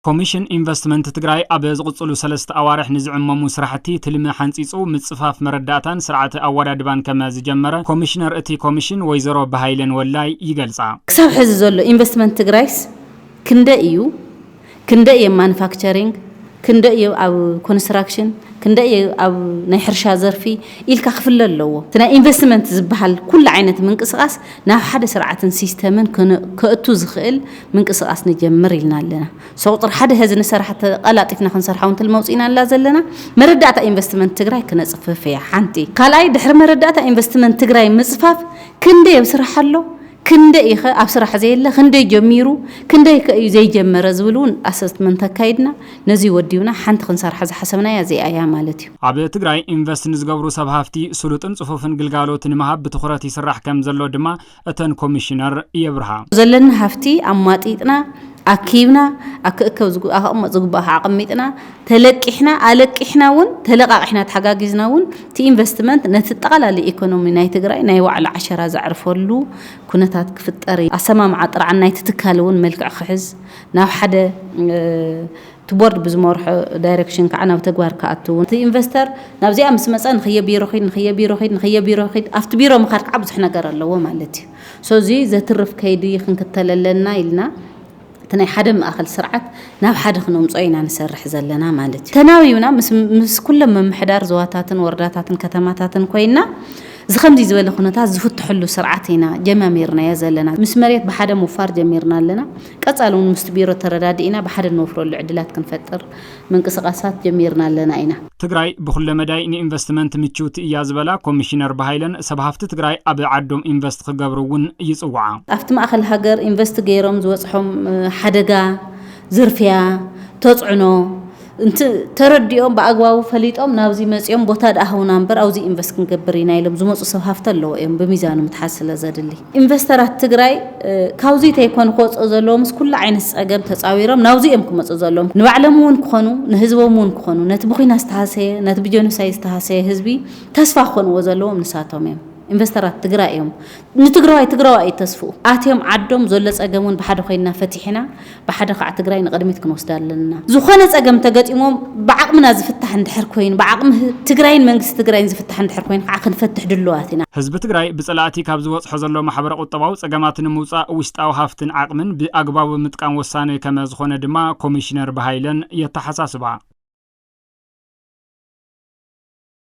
ኮሚሽን ኢንቨስትመንት ትግራይ አበዝ ቁጽሉ ሰለስተ አዋርሕ ንዝዕመሙ ስራሕቲ ትልሚ ሓንጺጹ ምጽፋፍ መረዳእታን ስርዓት አወዳድባን ከመ ዝጀመረ ኮሚሽነር እቲ ኮሚሽን ወይዘሮ በሃይለን ወላይ ይገልጻ ክሳብ ሕዚ ዘሎ ኢንቨስትመንት ትግራይስ ክንደ ማኑፋክቸሪንግ ክንደ ኣብ ኮንስትራክሽን ክንደ ኣብ ናይ ሕርሻ ዘርፊ ኢልካ ክፍለ ኣለዎ ተና ኢንቨስትመንት ዝበሃል ኩሉ ዓይነት ምንቅስቃስ ናብ ሓደ ስርዓትን ሲስተምን ከእቱ ዝኽእል ምንቅስቃስ ንጀምር ኢልና ኣለና ሰውጥር ሓደ ህዝ ንስራሕቲ ቀላጢፍና ክንሰርሓው እንተል መውፂና ኣላ ዘለና መረዳእታ ኢንቨስትመንት ትግራይ ክነጽፍፍ እያ ሓንቲ ካልኣይ ድሕሪ መረዳእታ ኢንቨስትመንት ትግራይ ምጽፋፍ ክንደ ይስራሕ ኣሎ ክንደ ይኸ ኣብ ስራሕ ዘየለ ክንደ ጀሚሩ ክንደ ከዩ ዘይጀመረ ዝብሉን አሰስመንት ተካይድና ነዚ ወዲውና ሓንቲ ክንሰርሕ ዝሓሰብና ያ ዘያ ማለት እዩ ኣብ ትግራይ ኢንቨስት ንዝገብሩ ሰብ ሃፍቲ ስሉጥን ጽፉፍን ግልጋሎት ንመሃብ ብትኹረት ይስራሕ ከም ዘሎ ድማ እተን ኮሚሽነር ይብርሃ ዘለና ሃፍቲ ኣማጢጥና ኣኪብና ኣከከው ዝግባእ ኣቀሚጥና ተለቂሕና ኣለቂሕናውን ተለቃቂሕና ተሓጋጊዝናውን ቲ ኢንቨስትመንት ነቲ ጠቅላላ ኢኮኖሚ ናይ ትግራይ ናይ ዋዕላ 10 ዘዕርፈሉ ኩነታት ክፍጠር ኣሰማምዓ ጥራዓን ናይ ትትካለውን መልክዕ ክሕዝ ናብ ሓደ ትቦርድ ብዝመርሖ ዳይሬክሽን ከዓ ናብ ተግባር ከኣትውን ቲ ኢንቨስተር ናብዚኣ ምስ መፀን ንኸየ ቢሮ ኣብቲ ቢሮ ምኻድ ከዓ ብዙሕ ነገር ኣለዎ ማለት እዩ ሶዚ ዘትርፍ ከይዲ ክንከተለለና ኢልና تناي حدا مأخذ سرعة ناب حدا خنوم صعينا نسرح زلنا مالتي تناوينا مس كل من محدار زواتاتن ورداتاتن كتماتاتن كوينا زخمدي زوال خناتات زفت حلو سرعتنا جماميرنا يا زلنا مس مريت بحدا مفار جميرنا لنا قصالون مستبيرو تردادينا بحدا نوفرو العدلات كنفتر من قسقاسات جميرنا لنا اينا تግራይ بخل مداي ني ኢንቨስትመንት ምቹት እያዝበላ ኮሚሽነር በሃይለን ሰብሃፍቲ ትግራይ ኣብ ዓዶም ኢንቨስት ክገብሩውን ይጽዋዓ ኣብቲ ማእከል ሃገር ኢንቨስት ገይሮም ዝወጽሖም ሓደጋ ዝርፊያ ተጽዕኖ እንት ተረዲኦም በአግባቡ ፈሊጦም ናብዚ መጽዮም ቦታ ዳህውና እንበር አውዚ ኢንቨስት ክንገብር ኢና ኢሎም ዝመጹ ሰብሃፍቲ ኣለዎ እዮም በሚዛኑ ምትሓስለ ዘድሊ ኢንቨስተራት ትግራይ ካውዚ ተይኮን ኮጽ ዘሎም ኩሉ ዓይነት ጸገም ተጻዊሮም ናውዚ እዮም ክመጹ ዘሎም ንባዕሎም ውን ክኾኑ ንህዝቦም ውን ክኾኑ ነቲ ብኺና ዝተሃሰየ ነቲ ብጀኖሳይድ ዝተሃሰየ ህዝቢ ተስፋ ክኾንዎ ዘለዎም ንሳቶም እዮም ኢንቨስተራት ትግራይዮም ንትግራይ ተስፉ ኣትዮም ዓዶም ዘሎ ጸገሙን በሓደ ኮይና ፈቲሕና በሓደ ከዓ ትግራይ ንቀድሚት ክንወስዳለና ዝኾነ ጸገም ተገጢሞም በዓቅምና ዝፍታሕ እንድሕር ኮይን በዓቅም ትግራይን መንግስቲ ትግራይን ዝፍታሕ እንድሕር ኮይን ከዓ ክንፈትሕ ድልዋትና ህዝቢ ትግራይ ብጸላእቲ ካብ ዝወጽሖ ዘሎ ማሕበረ ቁጠባው ጸገማትን ምውጻእ ውሽጣዊ ሃፍትን ዓቅምን ብኣግባቡ ምጥቃም ወሳነ ከመ ዝኾነ ድማ ኮሚሽነር በሃይለን የተሓሳስባ